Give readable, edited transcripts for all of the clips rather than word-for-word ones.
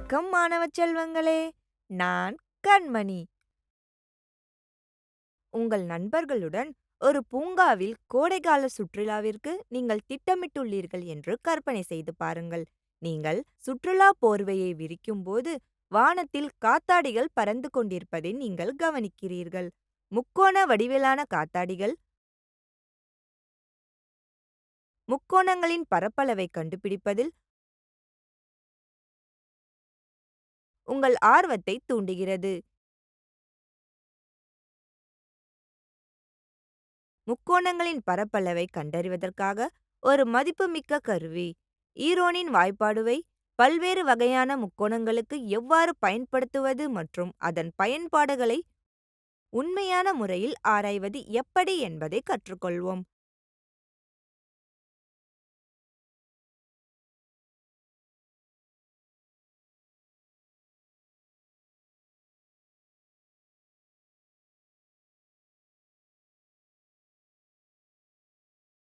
வணக்கம் மாணவ செல்வங்களே! நான் கண்மணி. உங்கள் நண்பர்களுடன் ஒரு பூங்காவில் கோடைக்கால சுற்றுலாவிற்கு நீங்கள் திட்டமிட்டுள்ளீர்கள் என்று கற்பனை செய்து பாருங்கள். நீங்கள் சுற்றுலா போர்வையை விரிக்கும்போது வானத்தில் காத்தாடிகள் பறந்து கொண்டிருப்பதை நீங்கள் கவனிக்கிறீர்கள். முக்கோண வடிவிலான காத்தாடிகள் முக்கோணங்களின் பரப்பளவை கண்டுபிடிப்பதில் உங்கள் ஆர்வத்தை தூண்டுகிறது. முக்கோணங்களின் பரப்பளவை கண்டறிவதற்காக ஒரு மதிப்புமிக்க கருவி. ஈரோனின் வாய்ப்பாடுவை பல்வேறு வகையான முக்கோணங்களுக்கு எவ்வாறு பயன்படுத்துவது மற்றும் அதன் பயன்பாடுகளை உண்மையான முறையில் ஆராய்வது எப்படி என்பதை கற்றுக்கொள்வோம்.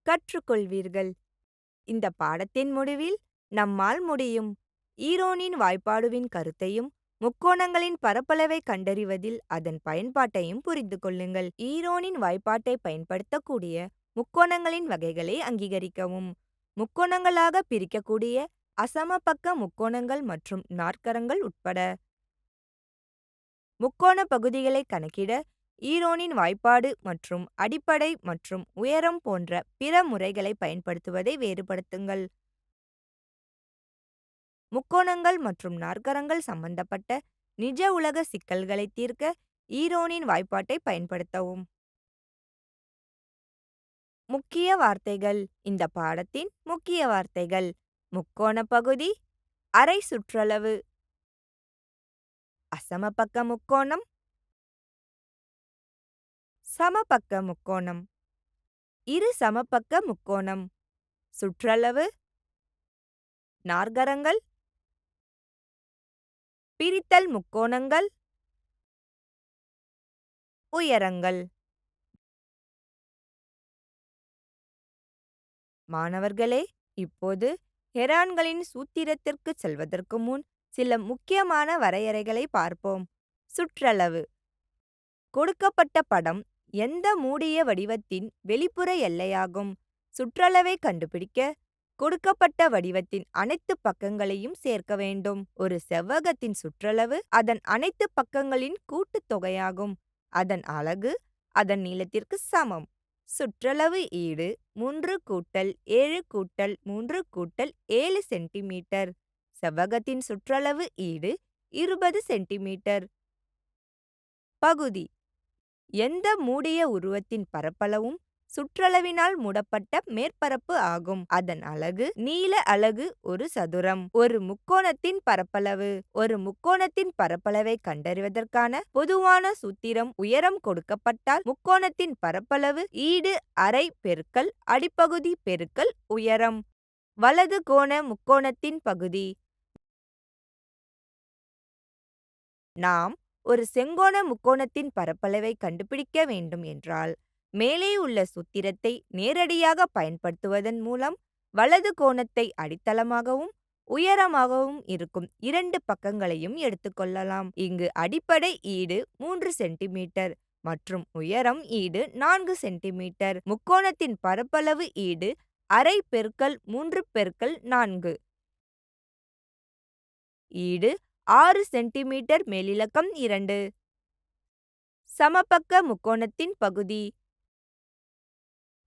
கற்றுக்கொள்வீர்கள். இந்த பாடத்தின் முடிவில் நம்மால் முடியும். ஈரோனின் வாய்ப்பாடுவின் கருத்தையும் முக்கோணங்களின் பரப்பளவை கண்டறிவதில் அதன் பயன்பாட்டையும் புரிந்து கொள்ளுங்கள். ஈரோனின் வாய்ப்பாட்டை பயன்படுத்தக்கூடிய முக்கோணங்களின் வகைகளை அங்கீகரிக்கவும். முக்கோணங்களாக பிரிக்கக்கூடிய அசமபக்க முக்கோணங்கள் மற்றும் நாற்கரங்கள் உட்பட. முக்கோண பகுதிகளை கணக்கிட ஈரோனின் வாய்ப்பாடு மற்றும் அடிப்படை மற்றும் உயரம் போன்ற பிற முறைகளை பயன்படுத்துவதை வேறுபடுத்துங்கள். முக்கோணங்கள் மற்றும் நாற்கரங்கள் சம்பந்தப்பட்ட நிஜ உலக சிக்கல்களை தீர்க்க ஈரோனின் வாய்ப்பாட்டை பயன்படுத்தவும். முக்கிய வார்த்தைகள். இந்த பாடத்தின் முக்கிய வார்த்தைகள்: முக்கோண பகுதி, அரை சுற்றளவு, அசமபக்க முக்கோணம், சமபக்க முக்கோணம், இரு சமபக்க முக்கோணம், சுற்றளவு, நாற்கரங்கள், பிரித்தல் முக்கோணங்கள், உயரங்கள். மாணவர்களே, இப்போது ஹெரான்களின் சூத்திரத்திற்கு செல்வதற்கு முன் சில முக்கியமான வரையறைகளை பார்ப்போம். சுற்றளவு. கொடுக்கப்பட்ட படம் எந்த மூடிய வடிவத்தின் வெளிப்புற எல்லையாகும். சுற்றளவை கண்டுபிடிக்க கொடுக்கப்பட்ட வடிவத்தின் அனைத்து பக்கங்களையும் சேர்க்க வேண்டும். ஒரு செவ்வகத்தின் சுற்றளவு அதன் அனைத்து பக்கங்களின் கூட்டுத்தொகையாகும். அதன் அலகு அதன் நீளத்திற்கு சமம். சுற்றளவு ஈடு 3 கூட்டல் 7 கூட்டல் 3 கூட்டல் 7 சென்டிமீட்டர். செவ்வகத்தின் சுற்றளவு ஈடு 20 சென்டிமீட்டர். பகுதி. எந்த மூடிய உருவத்தின் பரப்பளவும் சுற்றளவினால் மூடப்பட்ட மேற்பரப்பு ஆகும். அதன் அலகு நீள அலகு ஒரு சதுரம். ஒரு முக்கோணத்தின் பரப்பளவு. ஒரு முக்கோணத்தின் பரப்பளவை கண்டறிவதற்கான பொதுவான சூத்திரம் உயரம் கொடுக்கப்பட்டால் முக்கோணத்தின் பரப்பளவு ஈடு அரை பெருக்கல் அடிப்பகுதி பெருக்கல் உயரம். வலது கோண முக்கோணத்தின் பகுதி. நாம் ஒரு செங்கோண முக்கோணத்தின் பரப்பளவை கண்டுபிடிக்க வேண்டும் என்றால் மேலே உள்ள சூத்திரத்தை நேரடியாக பயன்படுத்துவதன் மூலம் வலது கோணத்தை அடித்தளமாகவும் உயரமாகவும் இருக்கும் இரண்டு பக்கங்களையும் எடுத்துக்கொள்ளலாம். இங்கு அடிப்படை ஈடு 3 சென்டிமீட்டர் மற்றும் உயரம் ஈடு 4 சென்டிமீட்டர். முக்கோணத்தின் பரப்பளவு ஈடு அரை பெருக்கல் 3 பெருக்கல் 4. ஈடு 6 சென்டிமீட்டர் மேலிலக்கம் 2. சமபக்க முக்கோணத்தின் பகுதி.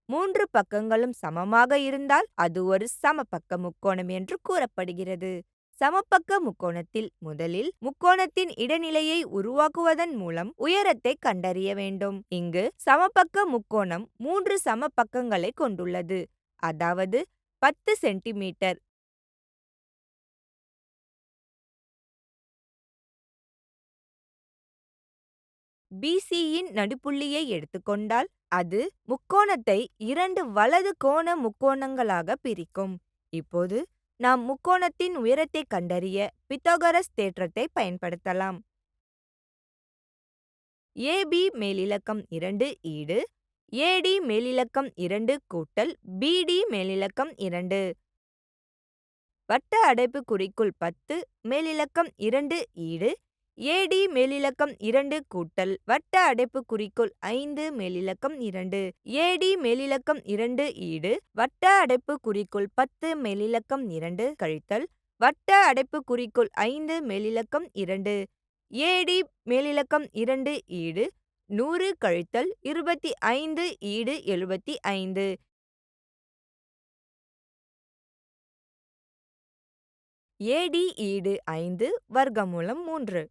3 பக்கங்களும் சமமாக இருந்தால் அது ஒரு சமபக்க முக்கோணம் என்று கூறப்படுகிறது. சமபக்க முக்கோணத்தில் முதலில் முக்கோணத்தின் இடைநிலையை உருவாக்குவதன் மூலம் உயரத்தை கண்டறிய வேண்டும். இங்கு சமபக்க முக்கோணம் 3 சமபக்கங்களை கொண்டுள்ளது, அதாவது 10 சென்டிமீட்டர். பிசியின் நடுப்புள்ளியை எடுத்துக்கொண்டால் அது முக்கோணத்தை 2 வலது கோண முக்கோணங்களாக பிரிக்கும். இப்போது நாம் முக்கோணத்தின் உயரத்தை கண்டறிய பித்தகோரஸ் தேற்றத்தை பயன்படுத்தலாம். ஏபி மேலிலக்கம் 2 ஈடு ஏடி மேலிலக்கம் 2 கூட்டல் பிடி மேலிலக்கம் 2. வட்ட அடைப்புக்குறிக்குள் 10 மேலிலக்கம் 2 ஈடு AD மேலிலக்கம் 2 கூட்டல் வட்ட அடைப்புக்குறிக்குள் 5 மேலிலக்கம் 2 AD மேலிலக்கம் 2 ஈடு வட்ட அடைப்புக்குறிக்குள் 10 மேலிலக்கம் 2 கழித்தல் வட்ட அடைப்புக்குறிக்குள் 5 மேலிலக்கம் 2 AD மேலிலக்கம் 2 ஈடு 100 கழித்தல் 25 ஈடு 75 AD ஈடு 5 வர்க்கமூலம் 3.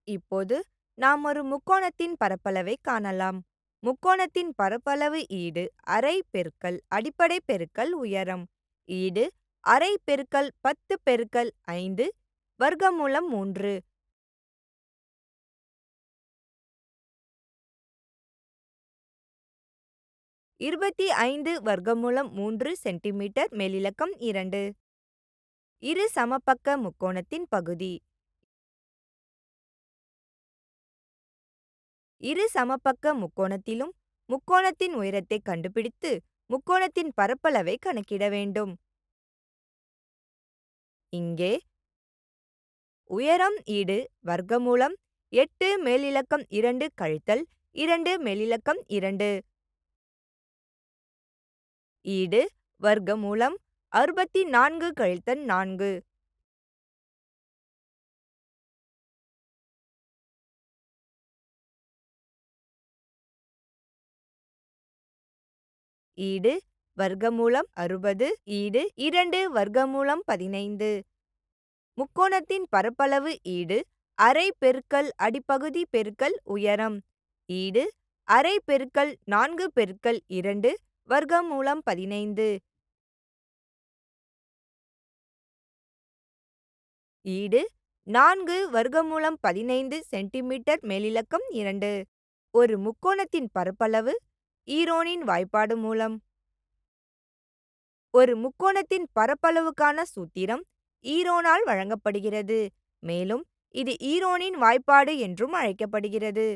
இப்போது நாம் ஒரு முக்கோணத்தின் பரப்பளவை காணலாம். முக்கோணத்தின் பரப்பளவு ஈடு அரை பெருக்கல் அடிப்படை பெருக்கல் உயரம். ஈடு அரை பெருக்கல் 10 பெருக்கல் 5 வர்க்கமூலம் 3. இருபத்தி 5 வர்க்கமூலம் 3 சென்டிமீட்டர் மேலிலக்கம் 2. இரு சமபக்க முக்கோணத்தின் பகுதி. இரு சமபக்க முக்கோணத்திலும் முக்கோணத்தின் உயரத்தை கண்டுபிடித்து முக்கோணத்தின் பரப்பளவை கணக்கிட வேண்டும். இங்கே உயரம் ஈடு வர்க்கமூலம் 8 மேலிலக்கம் 2 கழித்தல் 2 மேலிலக்கம் 2. ஈடு வர்க்கமூலம் 64 கழித்தல் 4. ஈடு வர்க்கமூலம் 60 ஈடு 2 வர்க்கமூலம் 15. முக்கோணத்தின் பரப்பளவு ஈடு அரை பெருக்கல் அடிப்பகுதி பெருக்கல் உயரம். ஈடு அரை பெருக்கல் 4 பெருக்கல் 2 வர்க்கமூலம் 15. ஈடு 4 வர்க்கமூலம் 15 சென்டிமீட்டர் மேலிலக்கம் 2. ஒரு முக்கோணத்தின் பரப்பளவு ஈரோனின் வாய்ப்பாடு மூலம். ஒரு முக்கோணத்தின் பரப்பளவுக்கான சூத்திரம் ஈரோனால் வழங்கப்படுகிறது. மேலும் இது ஈரோனின் வாய்ப்பாடு என்றும் அழைக்கப்படுகிறது.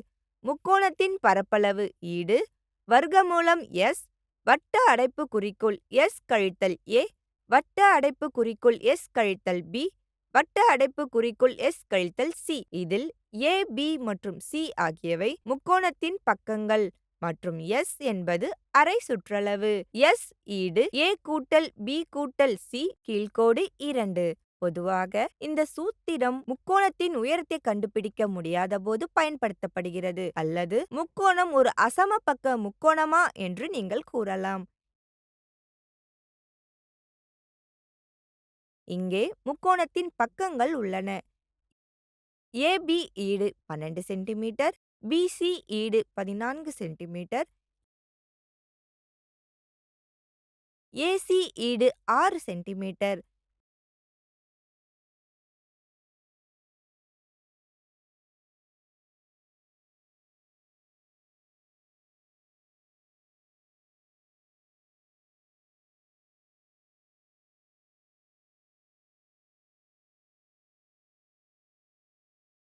முக்கோணத்தின் பரப்பளவு ஈடு வர்க்கமூலம் S வட்ட அடைப்புக்குறிக்குள் S கழித்தல் A வட்ட அடைப்புக்குறிக்குள் S கழித்தல் B வட்ட அடைப்புக்குறிக்குள் S கழித்தல் C. இதில் A, B மற்றும் C ஆகியவை முக்கோணத்தின் பக்கங்கள் மற்றும் S என்பது அரை சுற்றளவு. S ஈடு A கூட்டல் B கூட்டல் C கீழ்க்கோடு 2. பொதுவாக இந்த சூத்திரம் முக்கோணத்தின் உயரத்தை கண்டுபிடிக்க முடியாத போது பயன்படுத்தப்படுகிறது அல்லது முக்கோணம் ஒரு அசமபக்க முக்கோணமா என்று நீங்கள் கூறலாம். இங்கே முக்கோணத்தின் பக்கங்கள் உள்ளன. AB ஈடு 12 சென்டிமீட்டர் BC ஈடு 14 சென்டிமீட்டர் AC ஈடு 6 சென்டிமீட்டர்.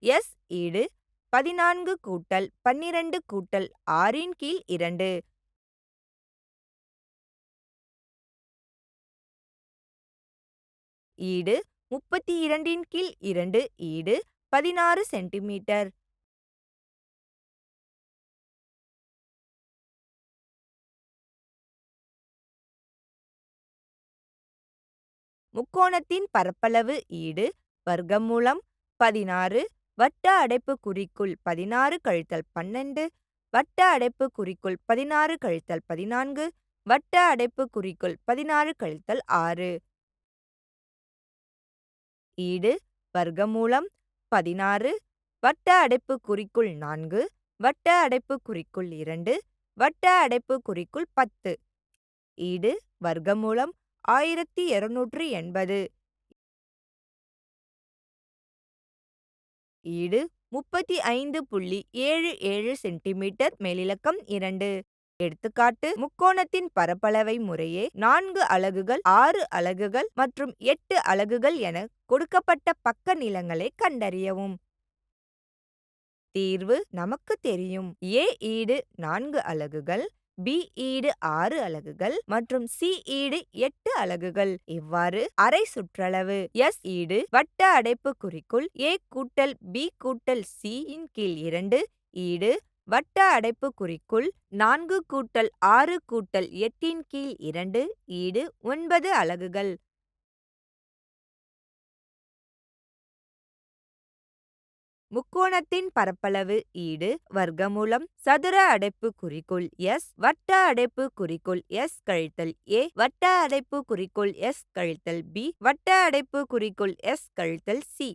S ஈடு 14 கூட்டல் 12 கூட்டல் 6 இன் கீழ் 2. ஈடு 32 இன் கீழ் 2 ஈடு 16 சென்டிமீட்டர். முக்கோணத்தின் பரப்பளவு ஈடு வர்க்கமூலம் 16 வட்ட அடைப்புக்குறிக்குள் 16 கழித்தல் 12 வட்ட அடைப்புக்குறிக்குள் 16 கழித்தல் 14 வட்ட அடைப்புக்குறிக்குள் 16 கழித்தல் 6. ஈடு வர்க்கமூலம் 16 வட்ட அடைப்புக்குறிக்குள் 4 வட்ட அடைப்புக்குறிக்குள் 2 வட்ட அடைப்புக்குறிக்குள் 10. ஈடு வர்க்கமூலம் 1280. ஈடு 35.77 சென்டிமீட்டர் மேலிலக்கம் 2. எடுத்துக்காட்டு முக்கோணத்தின் பரப்பளவை முறையே 4 அலகுகள் 6 அலகுகள் மற்றும் 8 அலகுகள் என கொடுக்கப்பட்ட பக்க நீளங்களை கண்டறியவும். தீர்வு நமக்கு தெரியும். A ஈடு 4 அலகுகள், B ஈடு 6 அலகுகள் மற்றும் C ஈடு 8 அலகுகள். இவ்வாறு அரை சுற்றளவு S ஈடு வட்ட அடைப்புக்குறிக்குள் A கூட்டல் B கூட்டல் C இன் கீழ் 2 ஈடு வட்ட அடைப்புக்குறிக்குள் 4 கூட்டல் 6 கூட்டல் 8 இன் கீழ் 2 ஈடு 9 அலகுகள். முக்கோணத்தின் பரப்பளவு ஈடு வர்க்கமூலம் சதுர அடைப்புக்குறிக்குள் S வட்ட அடைப்புக்குறிக்குள் S கழித்தல் A வட்ட அடைப்புக்குறிக்குள் S கழித்தல் B வட்ட அடைப்புக்குறிக்குள் S கழித்தல் C.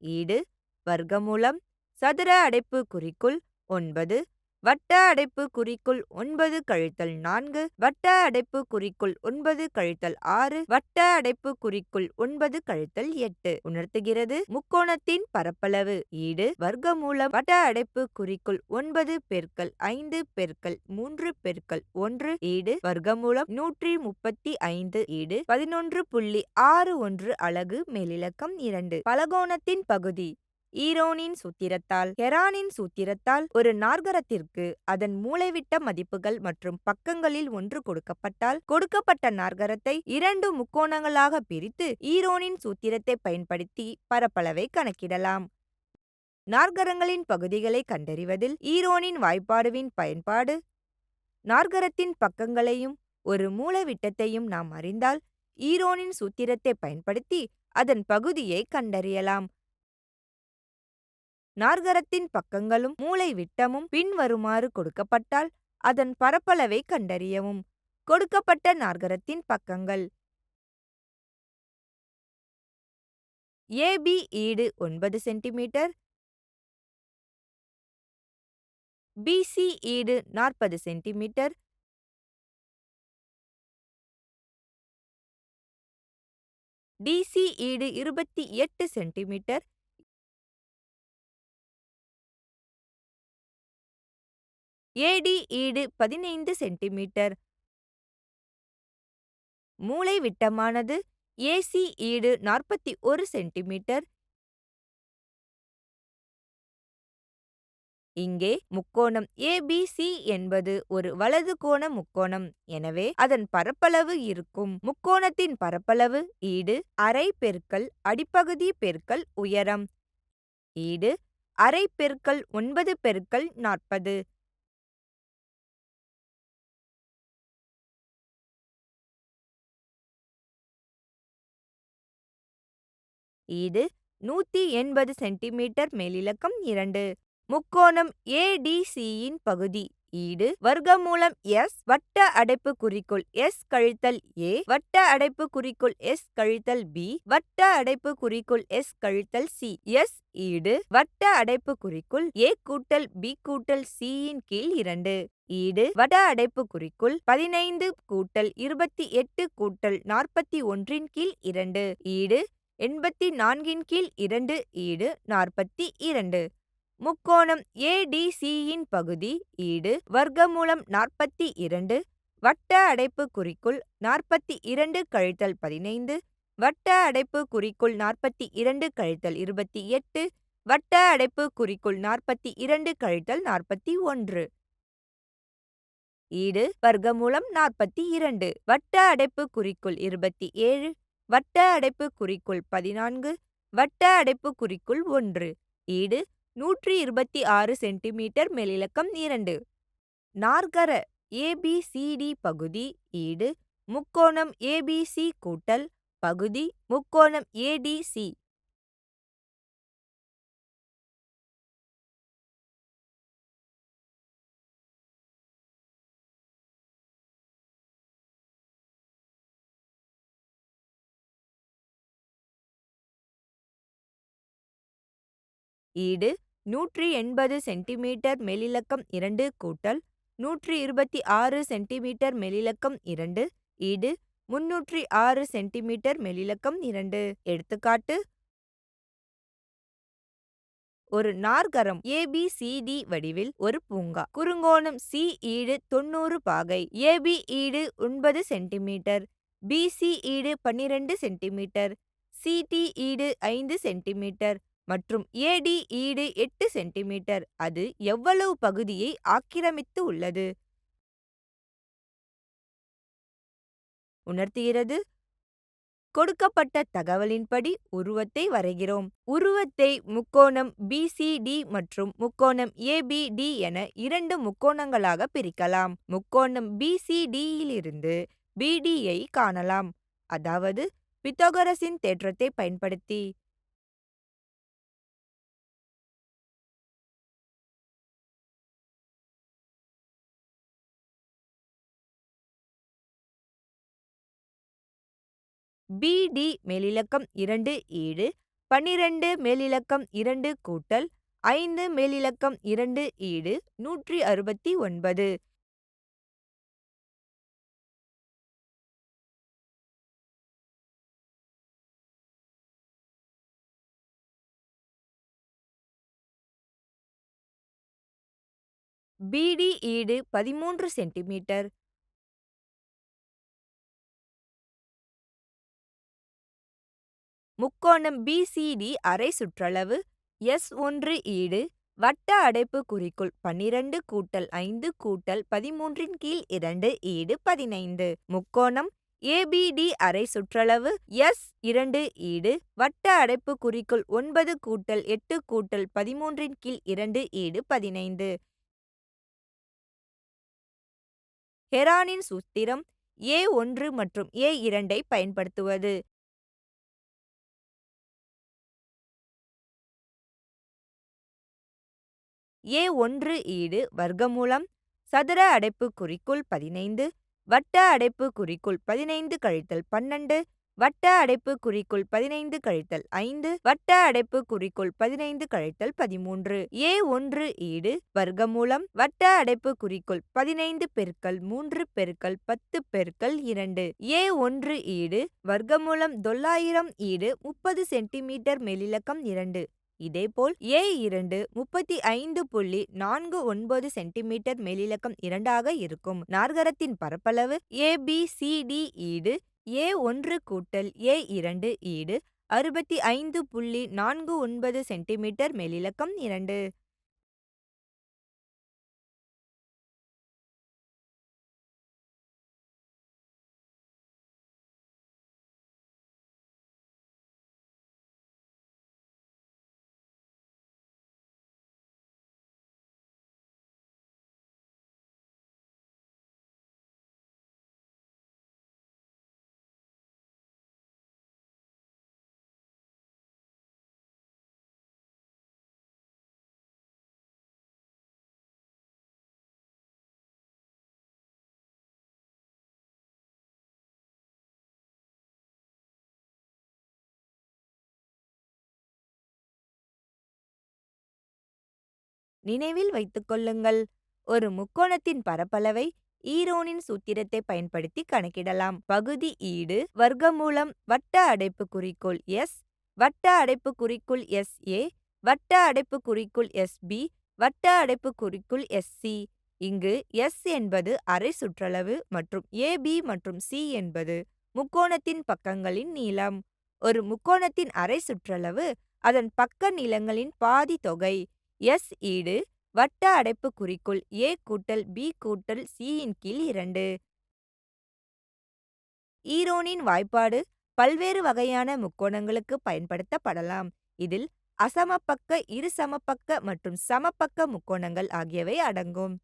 ஈடு வர்க்கமூலம் சதுர அடைப்புக்குறிக்குள் 9 வட்ட அடைப்புக்குறிக்குள் 9 கழித்தல் 4 வட்ட அடைப்புக்குறிக்குள் 9 கழித்தல் 6 வட்ட அடைப்புக்குறிக்குள் 9 கழித்தல் 8 உணர்த்துகிறது. முக்கோணத்தின் பரப்பளவு ஈடு வர்க்கமூலம் வட்ட அடைப்புக்குறிக்குள் 9 பெருக்கல் 5 பெருக்கல் 3 பெருக்கல் 1 ஈடு வர்க்கமூலம் 135 ஈடு 11.61 அலகு மேலிலக்கம் 2. பலகோணத்தின் பகுதி ஈரோனின் சூத்திரத்தால் ஹெரானின் சூத்திரத்தால் ஒரு நாற்கரத்திற்கு அதன் மூலைவிட்ட மதிப்புகள் மற்றும் பக்கங்களில் ஒன்று கொடுக்கப்பட்டால் கொடுக்கப்பட்ட நாற்கரத்தை 2 முக்கோணங்களாக பிரித்து ஈரோனின் சூத்திரத்தை பயன்படுத்தி பரப்பளவை கணக்கிடலாம். நாற்கரங்களின் பகுதிகளை கண்டறிவதில் ஈரோனின் வாய்ப்பாடுவின் பயன்பாடு. நாற்கரத்தின் பக்கங்களையும் ஒரு மூலைவிட்டத்தையும் நாம் அறிந்தால் ஈரோனின் சூத்திரத்தை பயன்படுத்தி அதன் பகுதியை கண்டறியலாம். நாற்கரத்தின் பக்கங்களும் மூலை விட்டமும் பின்வருமாறு கொடுக்கப்பட்டால் அதன் பரப்பளவை கண்டறியவும். கொடுக்கப்பட்ட நாற்கரத்தின் பக்கங்கள் AB ஈடு 9 சென்டிமீட்டர், BC ஈடு 40 சென்டிமீட்டர், DC ஈடு 28 சென்டிமீட்டர், AD ஈடு 15 சென்டிமீட்டர். மூலை விட்டமானது AC ஈடு 41 சென்டிமீட்டர். இங்கே முக்கோணம் ABC என்பது ஒரு வலது கோண முக்கோணம். எனவே அதன் பரப்பளவு இருக்கும். முக்கோணத்தின் பரப்பளவு ஈடு அரை பெருக்கல் அடிப்பகுதி பெருக்கல் உயரம் ஈடு அரை பெருக்கல் 9 பெருக்கல் 40. ஈடு 180 சென்டிமீட்டர் மேலிலக்கம் 2. முக்கோணம் ADCயின் பகுதி ஈடு வர்க்கமூலம் S வட்ட அடைப்புக்குறிக்குள் S கழித்தல் A வட்ட அடைப்புக்குறிக்குள் S கழித்தல் B வட்ட அடைப்புக்குறிக்குள் S கழித்தல் C. S ஈடு வட்ட அடைப்புக்குறிக்குள் A கூட்டல் B கூட்டல் C இன் கீழ் 2 ஈடு வட்ட அடைப்புக்குறிக்குள் 15 கூட்டல் 28 கூட்டல் 41 இன் கீழ் 2 ஈடு 84 இன் கீழ் 2 ஈடு 42. முக்கோணம் ADCயின் பகுதி ஈடு வர்க்கமூலம் 42 வட்ட அடைப்புக்குறிக்குள் 42 கழித்தல் 15 வட்ட அடைப்புக்குறிக்குள் 42 கழித்தல் 28 வட்ட அடைப்புக்குறிக்குள் 42 கழித்தல் 41 ஈடு வர்க்கமூலம் 42 வட்ட அடைப்புக்குறிக்குள் 27 வட்ட அடைப்புக்குறிக்குள் 14 வட்ட அடைப்புக்குறிக்குள் 1 ஈடு 126 சென்டிமீட்டர் மேலிலக்கம் 2. நாற்கர ABCD பகுதி ஈடு முக்கோணம் ABC கூட்டல் பகுதி முக்கோணம் ADC. ஈடு 180 சென்டிமீட்டர் மேலிலக்கம் 2 கூட்டல் 126 சென்டிமீட்டர் மேலிலக்கம் 2 ஈடு 306 சென்டிமீட்டர் மேலிலக்கம் 2. எடுத்துக்காட்டு ஒரு நாற்கரம் ABCD வடிவில் ஒரு பூங்கா. குறுங்கோணம் C ஈடு 90 பாகை. AB ஈடு 9 சென்டிமீட்டர், BC ஈடு 12 சென்டிமீட்டர், சிடி ஈடு 5 சென்டிமீட்டர் மற்றும் ஏடி ஈடு 8 சென்டிமீட்டர். அது எவ்வளவு பகுதியை ஆக்கிரமித்து உள்ளது உணர்த்துகிறது. கொடுக்கப்பட்ட தகவலின்படி உருவத்தை வரைகிறோம். உருவத்தை முக்கோணம் பிசிடி மற்றும் முக்கோணம் ஏபிடி என 2 முக்கோணங்களாக பிரிக்கலாம். முக்கோணம் பிசிடியிலிருந்து பிடியை காணலாம், அதாவது பித்தகோரஸின் தேற்றத்தை பயன்படுத்தி. பிடி மேலிலக்கம் 2 ஈடு 12 மேலிலக்கம் 2 கூட்டல் 5 மேலிலக்கம் 2 ஈடு 169. பிடி ஈடு 13 சென்டிமீட்டர். முக்கோணம் பிசிடி அரை சுற்றளவு S1 ஈடு வட்ட அடைப்புக்குறிக்குள் 12 கூட்டல் 5 கூட்டல் 13 கீழ் 2 ஈடு 15. முக்கோணம் ஏபிடி அரை சுற்றளவு S2 ஈடு வட்ட அடைப்புக்குறிக்குள் 9 கூட்டல் 8 கூட்டல் 13 கீழ் 2 ஈடு 15. ஹெரானின் சூத்திரம் A1 மற்றும் A2 ஐ பயன்படுத்துவது. A1 ஈடு வர்க்கமூலம் சதுர அடைப்புக்குறிக்குள் 15 வட்ட அடைப்புக்குறிக்குள் 15 கழித்தல் 12 வட்ட அடைப்புக்குறிக்குள் 15 கழித்தல் 5 வட்ட அடைப்புக்குறிக்குள் 15 கழித்தல் 13. A1 ஈடு வர்க்கமூலம் வட்ட அடைப்புக்குறிக்குள் 15 பெருக்கல் 3 பெருக்கல் 10 பெருக்கல் 2. A1 ஈடு வர்க்கமூலம் 900 ஈடு 30 சென்டிமீட்டர் மேலிலக்கம் 2. இதேபோல் A2 35.49 சென்டிமீட்டர் மேலிலக்கம் 2 ஆக இருக்கும். நாற்கரத்தின் பரப்பளவு ABCD ஈடு A1 கூட்டல் A2 ஈடு 65.49 சென்டிமீட்டர் மேலிலக்கம் 2. நினைவில் வைத்துக் கொள்ளுங்கள், ஒரு முக்கோணத்தின் பரப்பளவை ஈரோனின் சூத்திரத்தை பயன்படுத்தி கணக்கிடலாம். பகுதி ஈடு வர்க்கமூலம் வட்ட அடைப்புக்குறிக்குள் S வட்ட அடைப்புக்குறிக்குள் SA வட்ட அடைப்புக்குறிக்குள் SB வட்ட அடைப்புக்குறிக்குள் SC. இங்கு S என்பது அரை சுற்றளவு மற்றும் AB மற்றும் C என்பது முக்கோணத்தின் பக்கங்களின் நீளம். ஒரு முக்கோணத்தின் அரை சுற்றளவு அதன் பக்க நீளங்களின் பாதி தொகை. S ஈடு வட்ட அடைப்புக்குறிக்குள் A கூட்டல் B கூட்டல் C இன் கீழ் 2. ஈரோனின் வாய்ப்பாடு பல்வேறு வகையான முக்கோணங்களுக்கு பயன்படுத்தப்படலாம். இதில் அசமபக்க, இருசமபக்க மற்றும் சமபக்க முக்கோணங்கள் ஆகியவை அடங்கும்.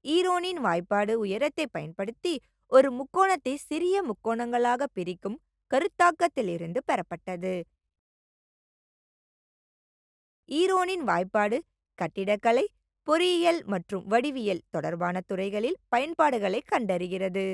ஈரோனின் வாய்ப்பாடு உயரத்தை பயன்படுத்தி ஒரு முக்கோணத்தை சிறிய முக்கோணங்களாக பிரிக்கும் கருத்தாக்கத்திலிருந்து பெறப்பட்டது. ஈரோனின் வாய்ப்பாடு கட்டிடக்கலை, பொறியியல் மற்றும் வடிவியல் தொடர்பான துறைகளில் பயன்பாடுகளை கண்டறிகிறது.